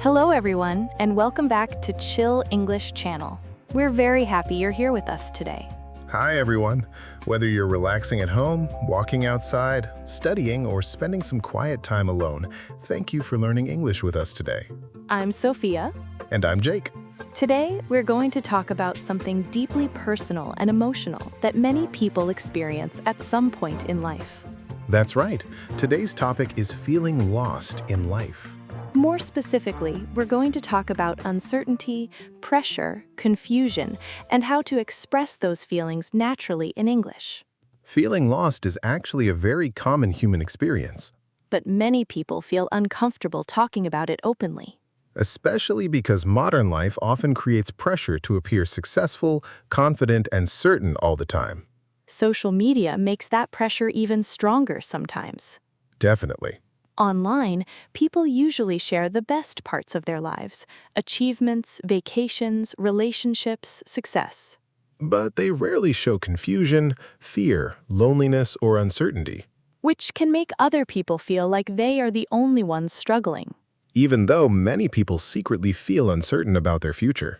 Hello everyone, and welcome back to Chill English Channel. We're very happy you're here with us today. Hi everyone. Whether you're relaxing at home, walking outside, studying, or spending some quiet time alone, thank you for learning English with us today. I'm Sophia. And I'm Jake. Today, we're going to talk about something deeply personal and emotional that many people experience at some point in life. That's right. Today's topic is feeling lost in life. More specifically, we're going to talk about uncertainty, pressure, confusion, and how to express those feelings naturally in English. Feeling lost is actually a very common human experience, But many people feel uncomfortable talking about it openly. especially because modern life often creates pressure to appear successful, confident, and certain all the time. Social media makes that pressure even stronger sometimes. Definitely. Online, people usually share the best parts of their lives: achievements, vacations, relationships, success. But they rarely show confusion, fear, loneliness, or uncertainty, Which can make other people feel like they are the only ones struggling. even though many people secretly feel uncertain about their future.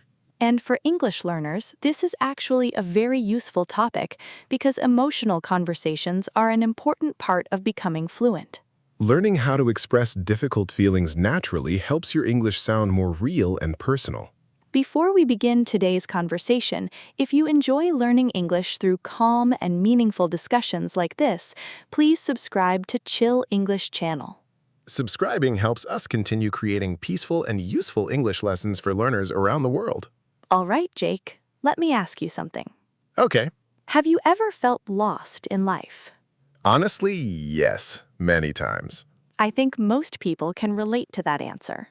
And for English learners, this is actually a very useful topic because emotional conversations are an important part of becoming fluent. Learning how to express difficult feelings naturally helps your English sound more real and personal. Before we begin today's conversation, if you enjoy learning English through calm and meaningful discussions like this, please subscribe to Chill English Channel. Subscribing helps us continue creating peaceful and useful English lessons for learners around the world. All right, Jake, let me ask you something. Okay. Have you ever felt lost in life? Honestly, yes, many times. I think most people can relate to that answer.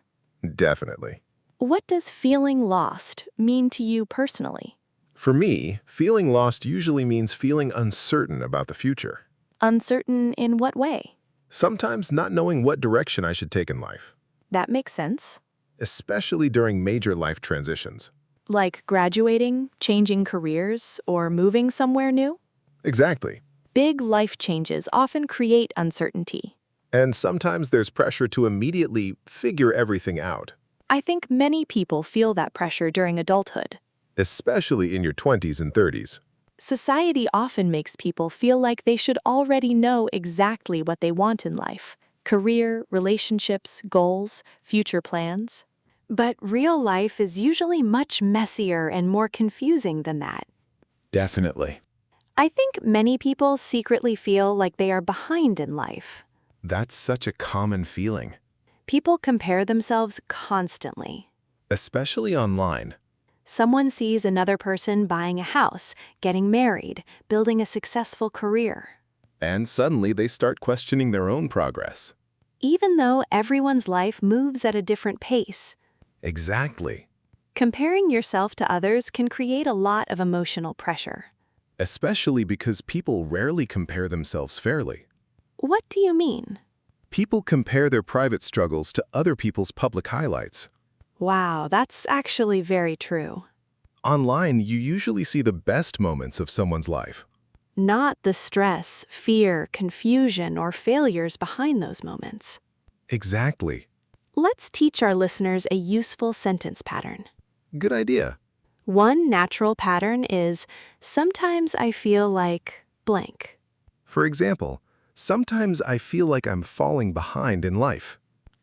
Definitely. What does feeling lost mean to you personally? For me, feeling lost usually means feeling uncertain about the future. Uncertain in what way? Sometimes not knowing what direction I should take in life, That makes sense. especially during major life transitions. Like graduating, changing careers, or moving somewhere new? Exactly. Big life changes often create uncertainty. And sometimes there's pressure to immediately figure everything out, I think many people feel that pressure during adulthood. especially in your 20s and 30s. Society often makes people feel like they should already know exactly what they want in life: career, relationships, goals, future plans. But real life is usually much messier and more confusing than that. Definitely. I think many people secretly feel like they are behind in life. That's such a common feeling, People compare themselves constantly. especially online. Someone sees another person buying a house, getting married, building a successful career. And suddenly they start questioning their own progress. Even though everyone's life moves at a different pace, Exactly. comparing yourself to others can create a lot of emotional pressure. Especially because people rarely compare themselves fairly. What do you mean? People compare their private struggles to other people's public highlights. Wow, that's actually very true. Online, you usually see the best moments of someone's life. Not the stress, fear, confusion, or failures behind those moments. Exactly. Let's teach our listeners a useful sentence pattern. Good idea. One natural pattern is, sometimes I feel like blank. For example, sometimes I feel like I'm falling behind in life.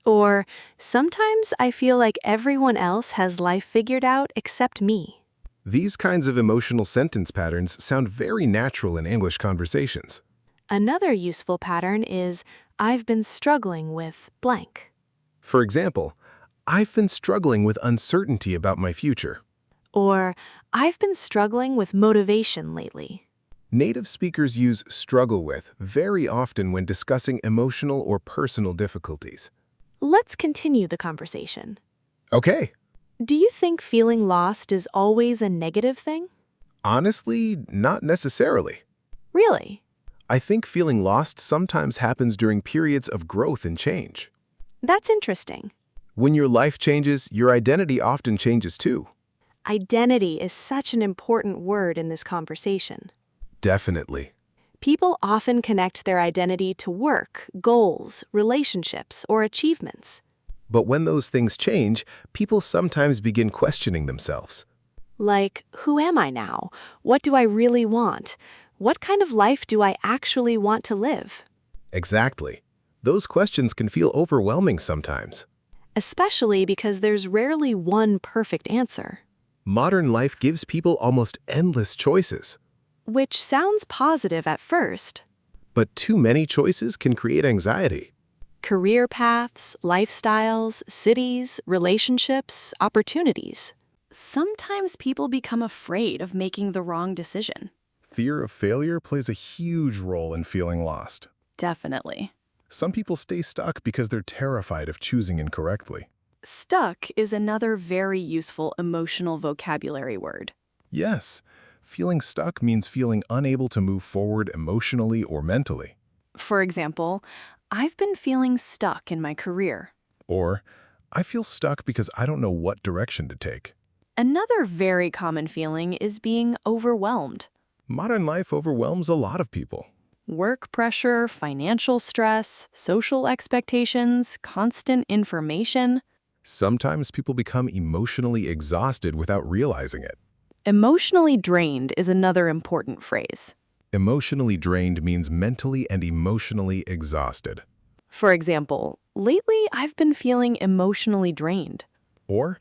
Or, sometimes I feel like everyone else has life figured out except me. These kinds of emotional sentence patterns sound very natural in English conversations. Another useful pattern is, I've been struggling with blank. For example, I've been struggling with uncertainty about my future. Or, I've been struggling with motivation lately. Native speakers use struggle with very often when discussing emotional or personal difficulties. Let's continue the conversation. Okay. Do you think feeling lost is always a negative thing? Honestly, not necessarily. Really? I think feeling lost sometimes happens during periods of growth and change. That's interesting. When your life changes, your identity often changes too. Identity is such an important word in this conversation. Definitely. People often connect their identity to work, goals, relationships, or achievements. But when those things change, people sometimes begin questioning themselves. Like, who am I now? What do I really want? What kind of life do I actually want to live? Exactly. Those questions can feel overwhelming sometimes. Especially because there's rarely one perfect answer. Modern life gives people almost endless choices. Which sounds positive at first. But too many choices can create anxiety. Career paths, lifestyles, cities, relationships, opportunities. Sometimes people become afraid of making the wrong decision. Fear of failure plays a huge role in feeling lost. Definitely. Some people stay stuck because they're terrified of choosing incorrectly. Stuck is another very useful emotional vocabulary word. Yes, feeling stuck means feeling unable to move forward emotionally or mentally. For example, I've been feeling stuck in my career. Or, I feel stuck because I don't know what direction to take. Another very common feeling is being overwhelmed. Modern life overwhelms a lot of people. Work pressure, financial stress, social expectations, constant information. Sometimes people become emotionally exhausted without realizing it. Emotionally drained is another important phrase. Emotionally drained means mentally and emotionally exhausted. For example, lately I've been feeling emotionally drained. Or,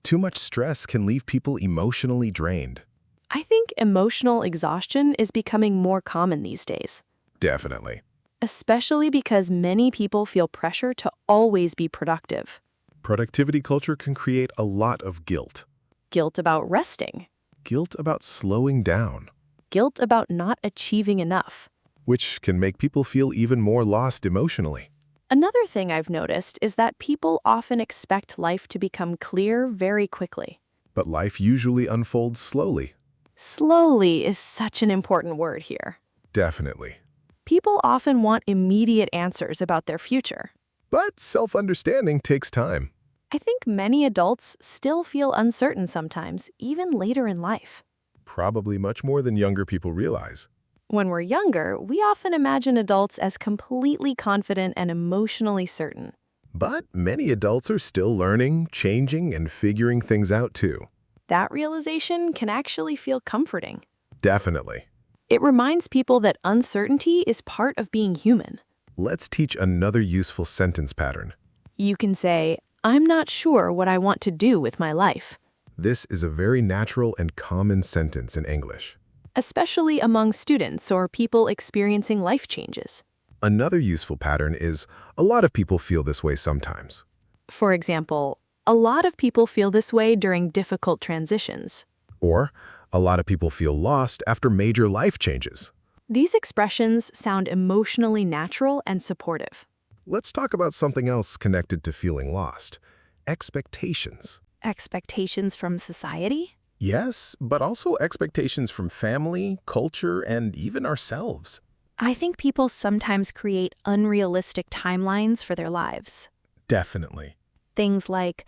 too much stress can leave people emotionally drained. I think emotional exhaustion is becoming more common these days. Definitely. Especially because many people feel pressure to always be productive. Productivity culture can create a lot of guilt. Guilt about resting. Guilt about slowing down, Guilt about not achieving enough. which can make people feel even more lost emotionally. Another thing I've noticed is that people often expect life to become clear very quickly. But life usually unfolds slowly. Slowly is such an important word here. Definitely. People often want immediate answers about their future. But self-understanding takes time. I think many adults still feel uncertain sometimes, even later in life. Probably much more than younger people realize. When we're younger, we often imagine adults as completely confident and emotionally certain. But many adults are still learning, changing, and figuring things out too. That realization can actually feel comforting. Definitely. It reminds people that uncertainty is part of being human. Let's teach another useful sentence pattern. You can say, I'm not sure what I want to do with my life, This is a very natural and common sentence in English. especially among students or people experiencing life changes. Another useful pattern is, a lot of people feel this way sometimes. For example, a lot of people feel this way during difficult transitions. Or, a lot of people feel lost after major life changes. These expressions sound emotionally natural and supportive. Let's talk about something else connected to feeling lost. Expectations. Expectations from society? Yes, but also expectations from family, culture, and even ourselves. I think people sometimes create unrealistic timelines for their lives. Definitely. Things like,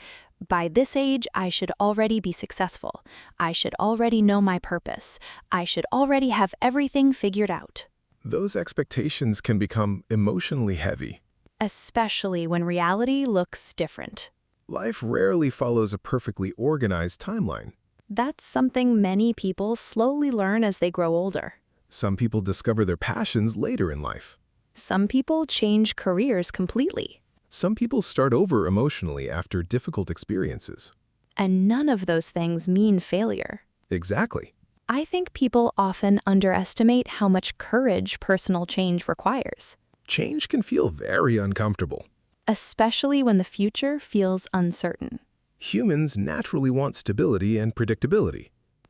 by this age, I should already be successful. I should already know my purpose. I should already have everything figured out. Those expectations can become emotionally heavy. Especially when reality looks different. Life rarely follows a perfectly organized timeline. That's something many people slowly learn as they grow older. Some people discover their passions later in life. Some people change careers completely. Some people start over emotionally after difficult experiences. And none of those things mean failure. Exactly. I think people often underestimate how much courage personal change requires, Change can feel very uncomfortable. especially when the future feels uncertain. Humans naturally want stability and predictability.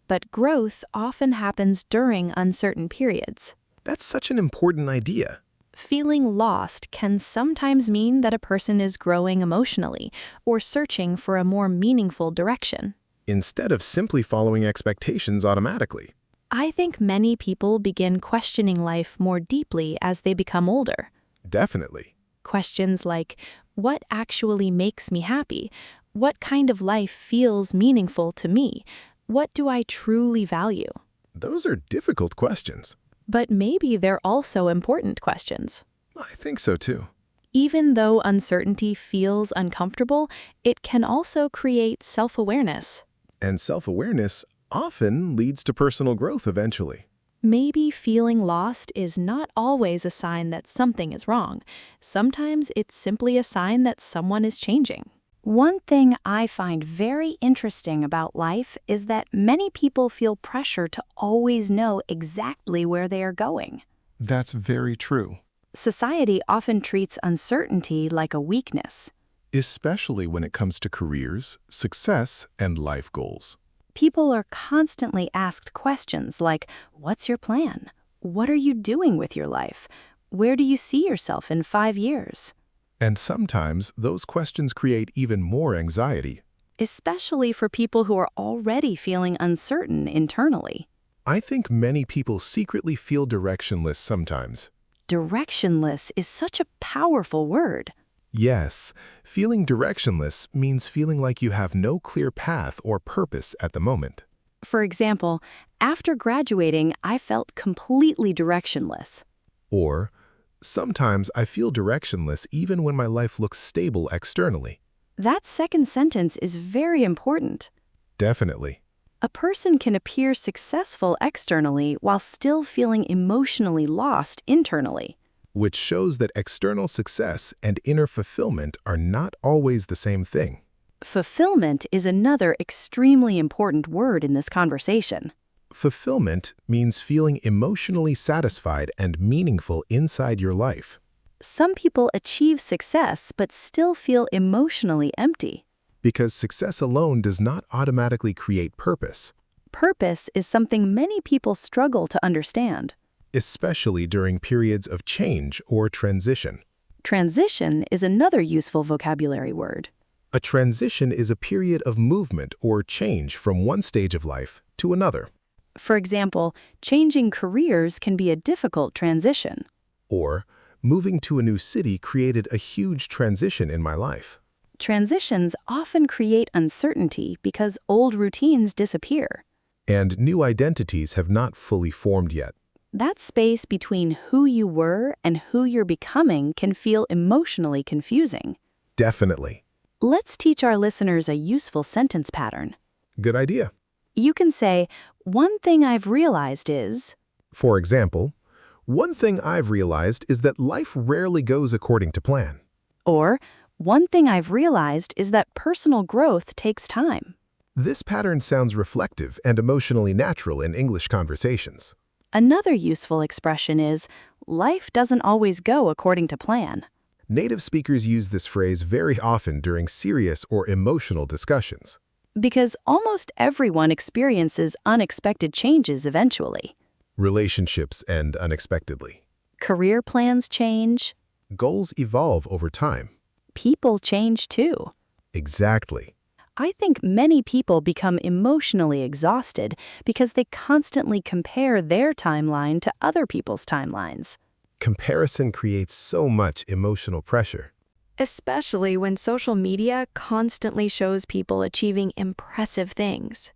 But growth often happens during uncertain periods. That's such an important idea. Feeling lost can sometimes mean that a person is growing emotionally or searching for a more meaningful direction. Instead of simply following expectations automatically. I think many people begin questioning life more deeply as they become older. Definitely. Questions like, what actually makes me happy? What kind of life feels meaningful to me? What do I truly value? Those are difficult questions. But maybe they're also important questions. I think so too. Even though uncertainty feels uncomfortable, it can also create self-awareness. And self-awareness often leads to personal growth eventually. Maybe feeling lost is not always a sign that something is wrong. Sometimes it's simply a sign that someone is changing. One thing I find very interesting about life is that many people feel pressure to always know exactly where they are going. That's very true. Society often treats uncertainty like a weakness. Especially when it comes to careers, success, and life goals. People are constantly asked questions like, what's your plan? What are you doing with your life? Where do you see yourself in 5 years? And sometimes those questions create even more anxiety. Especially for people who are already feeling uncertain internally. I think many people secretly feel directionless sometimes. Directionless is such a powerful word. Yes, feeling directionless means feeling like you have no clear path or purpose at the moment. For example, after graduating, I felt completely directionless. Or, sometimes I feel directionless even when my life looks stable externally. That second sentence is very important. Definitely. A person can appear successful externally while still feeling emotionally lost internally. Which shows that external success and inner fulfillment are not always the same thing. Fulfillment is another extremely important word in this conversation. Fulfillment means feeling emotionally satisfied and meaningful inside your life. Some people achieve success but still feel emotionally empty. Because success alone does not automatically create purpose. Purpose is something many people struggle to understand. Especially during periods of change or transition. Transition is another useful vocabulary word. A transition is a period of movement or change from one stage of life to another. For example, changing careers can be a difficult transition. Or, moving to a new city created a huge transition in my life. Transitions often create uncertainty because old routines disappear. And new identities have not fully formed yet. That space between who you were and who you're becoming can feel emotionally confusing. Definitely. Let's teach our listeners a useful sentence pattern. Good idea. You can say, one thing I've realized is... For example, one thing I've realized is that life rarely goes according to plan. Or, one thing I've realized is that personal growth takes time. This pattern sounds reflective and emotionally natural in English conversations. Another useful expression is, life doesn't always go according to plan. Native speakers use this phrase very often during serious or emotional discussions. Because almost everyone experiences unexpected changes eventually. Relationships end unexpectedly. Career plans change. Goals evolve over time. People change too. Exactly. I think many people become emotionally exhausted because they constantly compare their timeline to other people's timelines. Comparison creates so much emotional pressure. Especially when social media constantly shows people achieving impressive things.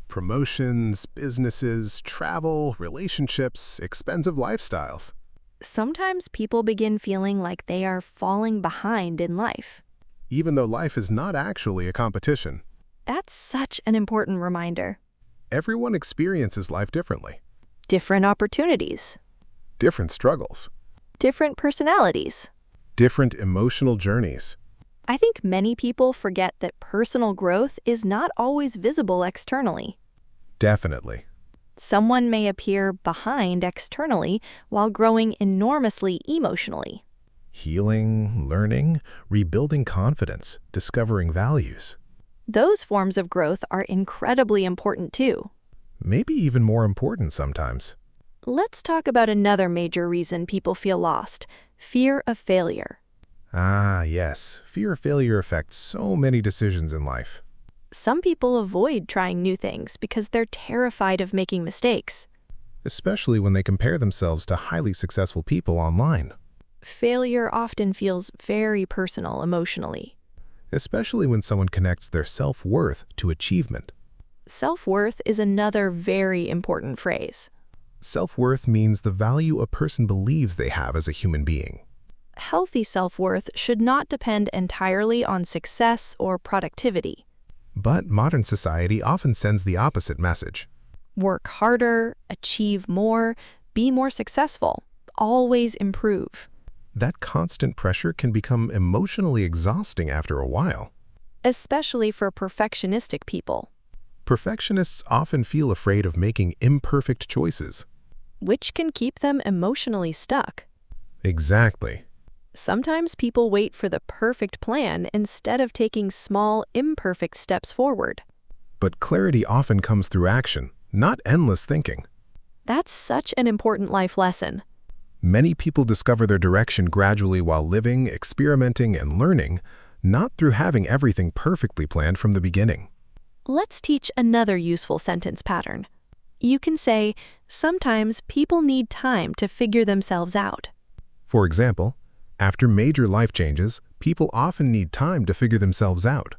Promotions, businesses, travel, relationships, expensive lifestyles. Sometimes people begin feeling like they are falling behind in life. Even though life is not actually a competition. That's such an important reminder. Everyone experiences life differently. Different opportunities. Different struggles. Different personalities. Different emotional journeys. I think many people forget that personal growth is not always visible externally. Definitely. Someone may appear behind externally while growing enormously emotionally. Healing, learning, rebuilding confidence, discovering values. Those forms of growth are incredibly important too. Maybe even more important sometimes. Let's talk about another major reason people feel lost: fear of failure. Ah, yes. Fear of failure affects so many decisions in life. Some people avoid trying new things because they're terrified of making mistakes. Especially when they compare themselves to highly successful people online. Failure often feels very personal emotionally. Especially when someone connects their self-worth to achievement. Self-worth is another very important phrase. Self-worth means the value a person believes they have as a human being. Healthy self-worth should not depend entirely on success or productivity. But modern society often sends the opposite message. Work harder, achieve more, be more successful, always improve. That constant pressure can become emotionally exhausting after a while. Especially for perfectionistic people, Perfectionists often feel afraid of making imperfect choices. which can keep them emotionally stuck. Exactly. Sometimes people wait for the perfect plan instead of taking small, imperfect steps forward. But clarity often comes through action, not endless thinking. That's such an important life lesson. Many people discover their direction gradually while living, experimenting, and learning, not through having everything perfectly planned from the beginning. Let's teach another useful sentence pattern. You can say, sometimes people need time to figure themselves out. For example, after major life changes, people often need time to figure themselves out.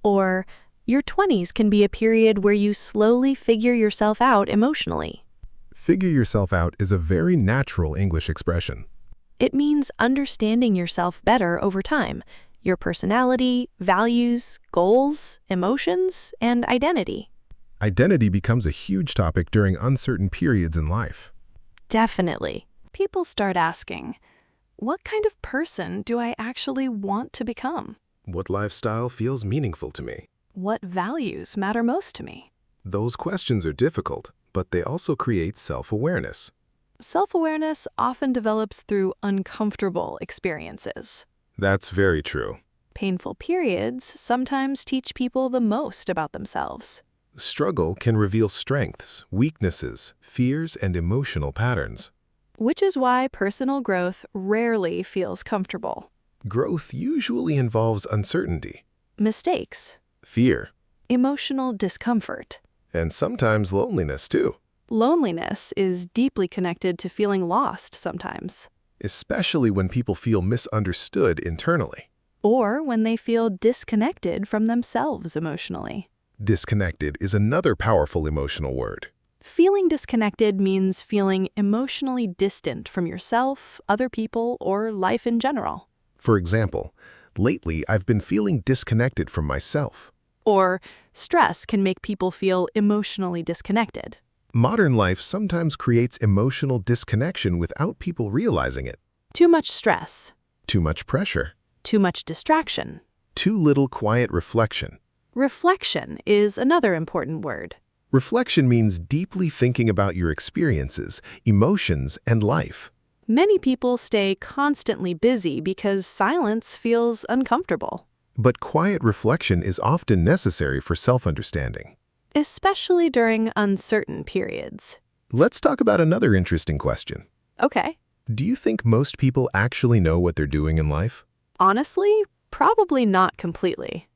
Or, your 20s can be a period where you slowly figure yourself out emotionally. Figure yourself out is a very natural English expression. It means understanding yourself better over time, your personality, values, goals, emotions, and identity. Identity becomes a huge topic during uncertain periods in life. Definitely. People start asking, what kind of person do I actually want to become? What lifestyle feels meaningful to me? What values matter most to me? Those questions are difficult, but they also create self-awareness. Self-awareness often develops through uncomfortable experiences. That's very true. Painful periods sometimes teach people the most about themselves. Struggle can reveal strengths, weaknesses, fears, and emotional patterns. Which is why personal growth rarely feels comfortable. Growth usually involves uncertainty, Mistakes, fear, emotional discomfort. and sometimes loneliness too, Loneliness is deeply connected to feeling lost sometimes, especially when people feel misunderstood internally. or when they feel disconnected from themselves emotionally. Disconnected is another powerful emotional word. Feeling disconnected means feeling emotionally distant from yourself, other people, or life in general. For example, lately I've been feeling disconnected from myself. Or stress can make people feel emotionally disconnected. Modern life sometimes creates emotional disconnection without people realizing it. Too much stress, Too much pressure, too much distraction. too little quiet reflection. Reflection is another important word. Reflection means deeply thinking about your experiences, emotions, and life. Many people stay constantly busy because silence feels uncomfortable, But quiet reflection is often necessary for self-understanding. especially during uncertain periods. Let's talk about another interesting question. Okay. Do you think most people actually know what they're doing in life? Honestly, probably not completely.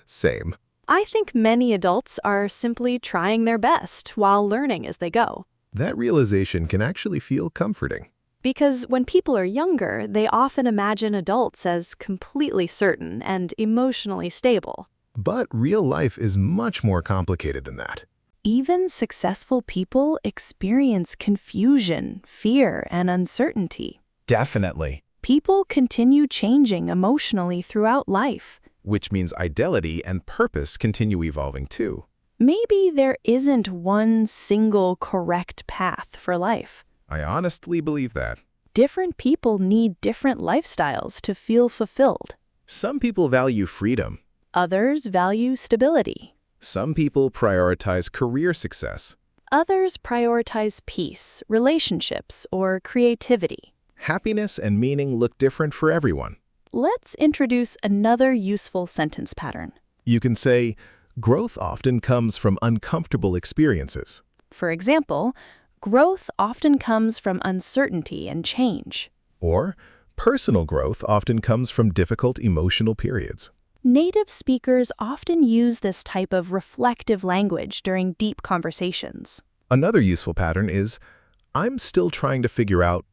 Same. I think many adults are simply trying their best while learning as they go. That realization can actually feel comforting. Because when people are younger, they often imagine adults as completely certain and emotionally stable. But real life is much more complicated than that. Even successful people experience confusion, fear, and uncertainty. Definitely. People continue changing emotionally throughout life. Which means identity and purpose continue evolving too. Maybe there isn't one single correct path for life. I honestly believe that. Different people need different lifestyles to feel fulfilled. Some people value freedom. Others value stability. Some people prioritize career success. Others prioritize peace, relationships, or creativity. Happiness and meaning look different for everyone. Let's introduce another useful sentence pattern. You can say, growth often comes from uncomfortable experiences. For example, growth often comes from uncertainty and change. Or, personal growth often comes from difficult emotional periods. Native speakers often use this type of reflective language during deep conversations. Another useful pattern is, I'm still trying to figure out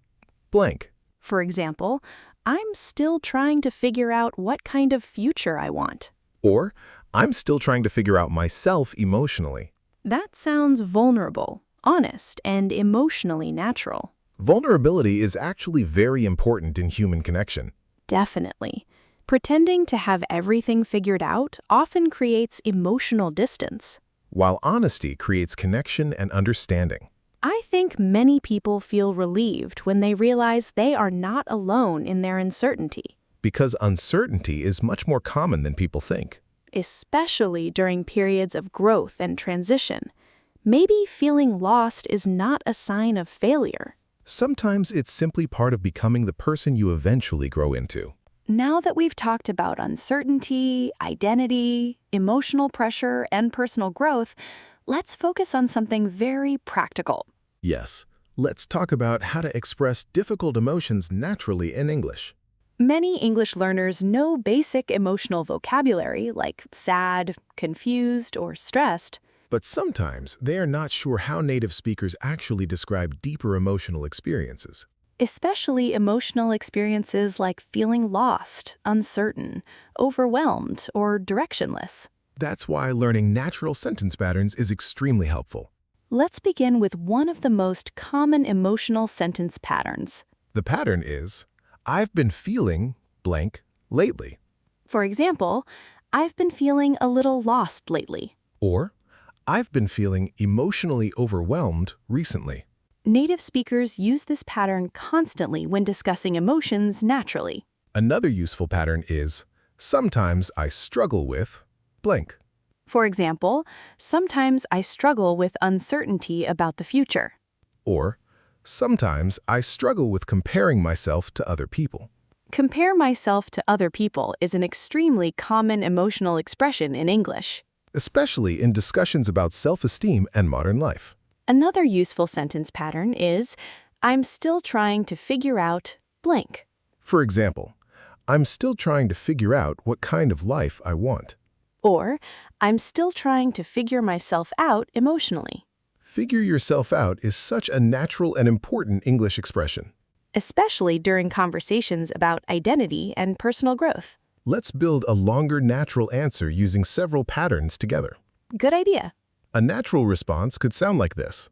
blank. For example, I'm still trying to figure out what kind of future I want. Or, I'm still trying to figure out myself emotionally. That sounds vulnerable, honest, and emotionally natural. Vulnerability is actually very important in human connection. Definitely. Pretending to have everything figured out often creates emotional distance. While honesty creates connection and understanding. I think many people feel relieved when they realize they are not alone in their uncertainty, Because uncertainty is much more common than people think. especially during periods of growth and transition. Maybe feeling lost is not a sign of failure. Sometimes it's simply part of becoming the person you eventually grow into. Now that we've talked about uncertainty, identity, emotional pressure, and personal growth, let's focus on something very practical. Yes, let's talk about how to express difficult emotions naturally in English. Many English learners know basic emotional vocabulary like sad, confused, or stressed. But sometimes they are not sure how native speakers actually describe deeper emotional experiences. Especially emotional experiences like feeling lost, uncertain, overwhelmed, or directionless. That's why learning natural sentence patterns is extremely helpful. Let's begin with one of the most common emotional sentence patterns. The pattern is, I've been feeling blank lately. For example, I've been feeling a little lost lately. Or, I've been feeling emotionally overwhelmed recently. Native speakers use this pattern constantly when discussing emotions naturally. Another useful pattern is, sometimes I struggle with blank. For example, sometimes I struggle with uncertainty about the future. Or, sometimes I struggle with comparing myself to other people. Compare myself to other people is an extremely common emotional expression in English. Especially in discussions about self-esteem and modern life. Another useful sentence pattern is, I'm still trying to figure out blank. For example, I'm still trying to figure out what kind of life I want. Or, I'm still trying to figure myself out emotionally. Figure yourself out is such a natural and important English expression. Especially during conversations about identity and personal growth. Let's build a longer natural answer using several patterns together. Good idea. A natural response could sound like this.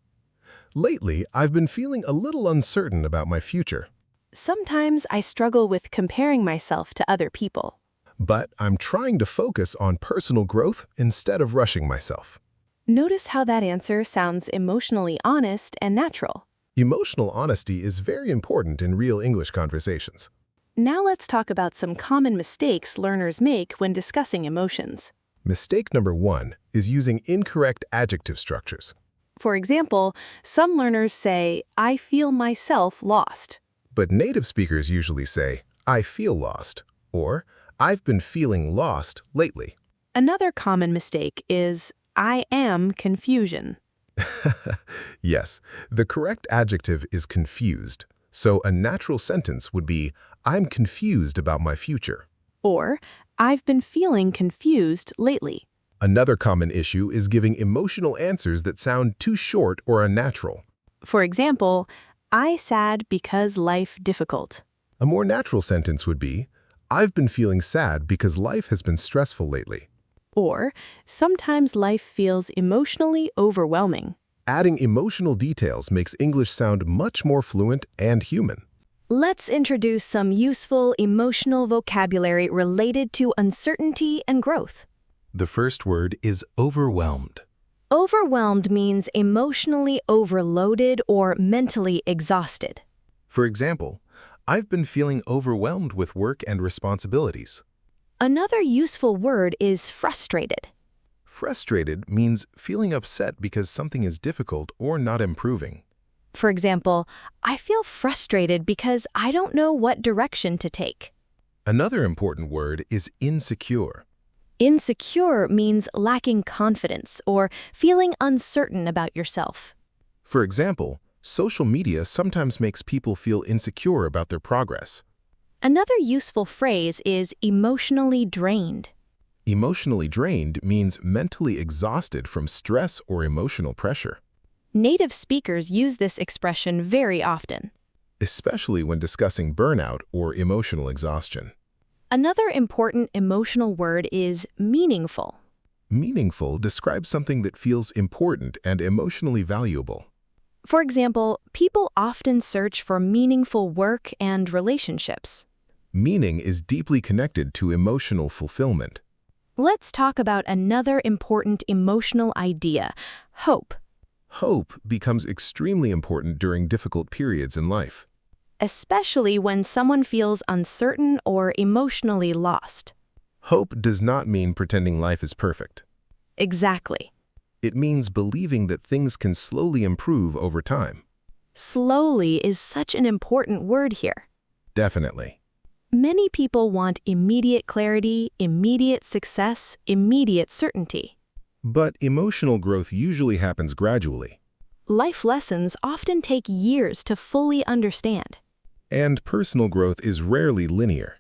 Lately, I've been feeling a little uncertain about my future. Sometimes I struggle with comparing myself to other people. But I'm trying to focus on personal growth instead of rushing myself. Notice how that answer sounds emotionally honest and natural. Emotional honesty is very important in real English conversations. Now let's talk about some common mistakes learners make when discussing emotions. Mistake number 1 is using incorrect adjective structures. For example, some learners say, I feel myself lost. But native speakers usually say, I feel lost, or I've been feeling lost lately. Another common mistake is, I am confusion. Yes, the correct adjective is confused, so a natural sentence would be, I'm confused about my future. Or, I've been feeling confused lately. Another common issue is giving emotional answers that sound too short or unnatural. For example, I sad because life difficult. A more natural sentence would be, I've been feeling sad because life has been stressful lately. Or, sometimes life feels emotionally overwhelming. Adding emotional details makes English sound much more fluent and human. Let's introduce some useful emotional vocabulary related to uncertainty and growth. The first word is overwhelmed. Overwhelmed means emotionally overloaded or mentally exhausted. For example, I've been feeling overwhelmed with work and responsibilities. Another useful word is frustrated. Frustrated means feeling upset because something is difficult or not improving. For example, I feel frustrated because I don't know what direction to take. Another important word is insecure. Insecure means lacking confidence or feeling uncertain about yourself. For example, social media sometimes makes people feel insecure about their progress. Another useful phrase is emotionally drained. Emotionally drained means mentally exhausted from stress or emotional pressure, Native speakers use this expression very often. especially when discussing burnout or emotional exhaustion. Another important emotional word is meaningful. Meaningful describes something that feels important and emotionally valuable. For example, people often search for meaningful work and relationships. Meaning is deeply connected to emotional fulfillment. Let's talk about another important emotional idea, hope. Hope becomes extremely important during difficult periods in life. Especially when someone feels uncertain or emotionally lost. Hope does not mean pretending life is perfect. Exactly. It means believing that things can slowly improve over time. Slowly is such an important word here. Definitely. Many people want immediate clarity, immediate success, immediate certainty. But emotional growth usually happens gradually. Life lessons often take years to fully understand. And personal growth is rarely linear.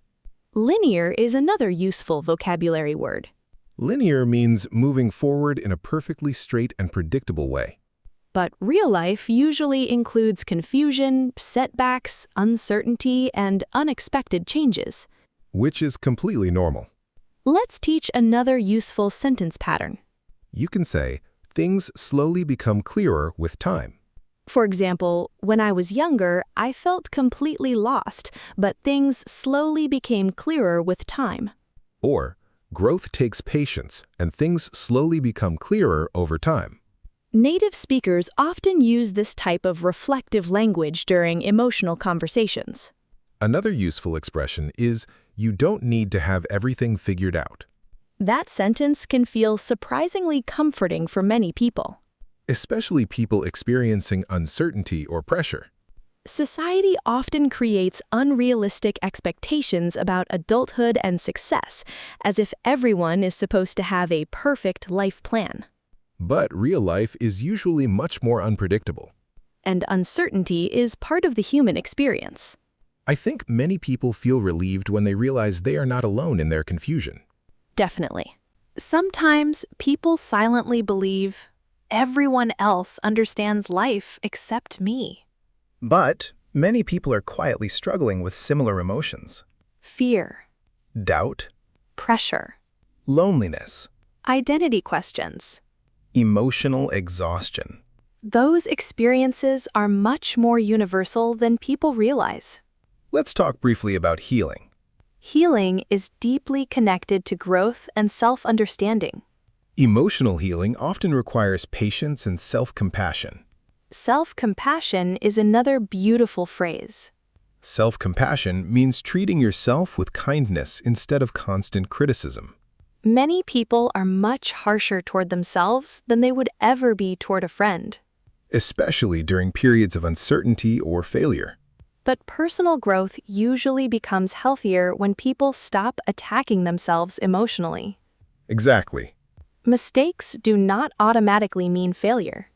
Linear is another useful vocabulary word. Linear means moving forward in a perfectly straight and predictable way. But real life usually includes confusion, setbacks, uncertainty, and unexpected changes. Which is completely normal. Let's teach another useful sentence pattern. You can say, things slowly become clearer with time. For example, when I was younger, I felt completely lost, but things slowly became clearer with time. Or, growth takes patience and things slowly become clearer over time. Native speakers often use this type of reflective language during emotional conversations. Another useful expression is, you don't need to have everything figured out. That sentence can feel surprisingly comforting for many people. Especially people experiencing uncertainty or pressure. Society often creates unrealistic expectations about adulthood and success, as if everyone is supposed to have a perfect life plan. But real life is usually much more unpredictable. And uncertainty is part of the human experience. I think many people feel relieved when they realize they are not alone in their confusion. Definitely. Sometimes people silently believe, everyone else understands life except me. But many people are quietly struggling with similar emotions. Fear, Doubt, pressure, loneliness, identity questions. emotional exhaustion. Those experiences are much more universal than people realize. Let's talk briefly about healing. Healing is deeply connected to growth and self-understanding. Emotional healing often requires patience and self-compassion. Self-compassion is another beautiful phrase. Self-compassion means treating yourself with kindness instead of constant criticism. Many people are much harsher toward themselves than they would ever be toward a friend. Especially during periods of uncertainty or failure. But personal growth usually becomes healthier when people stop attacking themselves emotionally. Exactly. Mistakes do not automatically mean failure.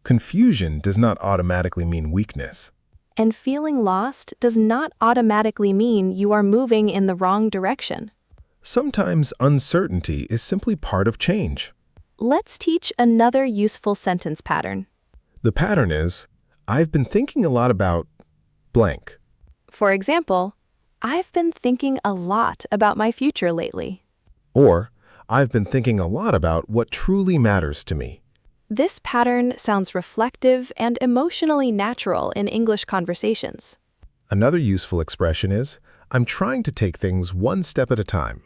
Confusion does not automatically mean weakness. And feeling lost does not automatically mean you are moving in the wrong direction. Sometimes uncertainty is simply part of change. Let's teach another useful sentence pattern. The pattern is, I've been thinking a lot about blank. For example, I've been thinking a lot about my future lately. Or, I've been thinking a lot about what truly matters to me. This pattern sounds reflective and emotionally natural in English conversations. Another useful expression is, I'm trying to take things one step at a time.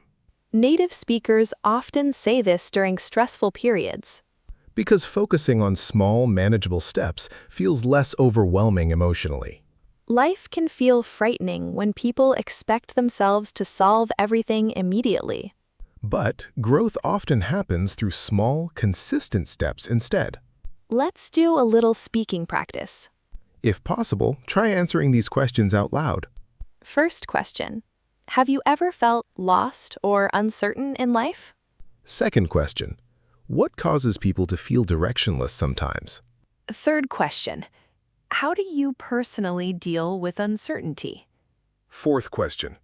Native speakers often say this during stressful periods. Because focusing on small, manageable steps feels less overwhelming emotionally. Life can feel frightening when people expect themselves to solve everything immediately. But growth often happens through small, consistent steps instead. Let's do a little speaking practice. If possible, try answering these questions out loud. First question. Have you ever felt lost or uncertain in life? Second question. What causes people to feel directionless sometimes? Third question. How do you personally deal with uncertainty? Fourth question.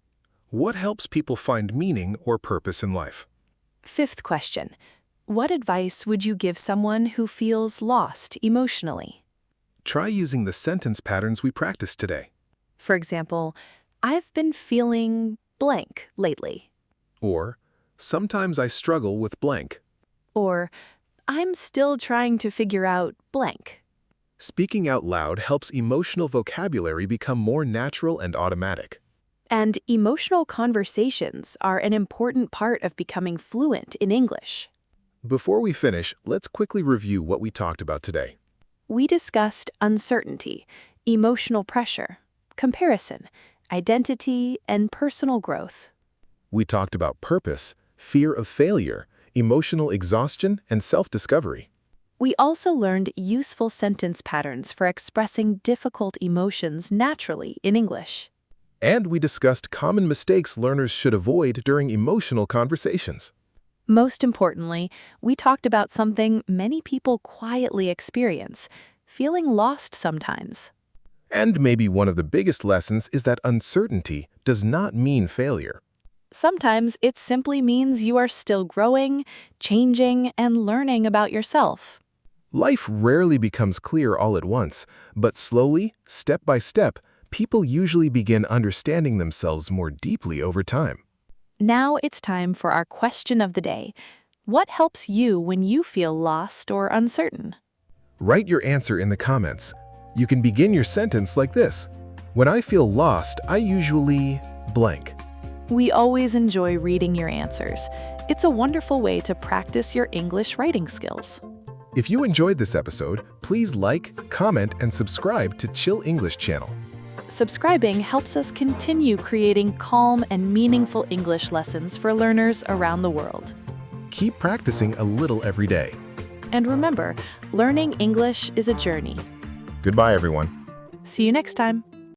What helps people find meaning or purpose in life? Fifth question. What advice would you give someone who feels lost emotionally? Try using the sentence patterns we practiced today. For example, I've been feeling blank lately. Or, sometimes I struggle with blank. Or, I'm still trying to figure out blank. Speaking out loud helps emotional vocabulary become more natural and automatic. And emotional conversations are an important part of becoming fluent in English. Before we finish, let's quickly review what we talked about today. We discussed uncertainty, emotional pressure, comparison, identity, and personal growth. We talked about purpose, fear of failure, emotional exhaustion, and self-discovery. We also learned useful sentence patterns for expressing difficult emotions naturally in English. And we discussed common mistakes learners should avoid during emotional conversations. Most importantly, we talked about something many people quietly experience, feeling lost sometimes. And maybe one of the biggest lessons is that uncertainty does not mean failure. Sometimes it simply means you are still growing, changing, and learning about yourself. Life rarely becomes clear all at once, but slowly, step by step, people usually begin understanding themselves more deeply over time. Now it's time for our question of the day. What helps you when you feel lost or uncertain? Write your answer in the comments. You can begin your sentence like this. When I feel lost, I usually blank. We always enjoy reading your answers. It's a wonderful way to practice your English writing skills. If you enjoyed this episode, please like, comment, and subscribe to Chill English channel. Subscribing helps us continue creating calm and meaningful English lessons for learners around the world. Keep practicing a little every day. And remember, learning English is a journey. Goodbye, everyone. See you next time.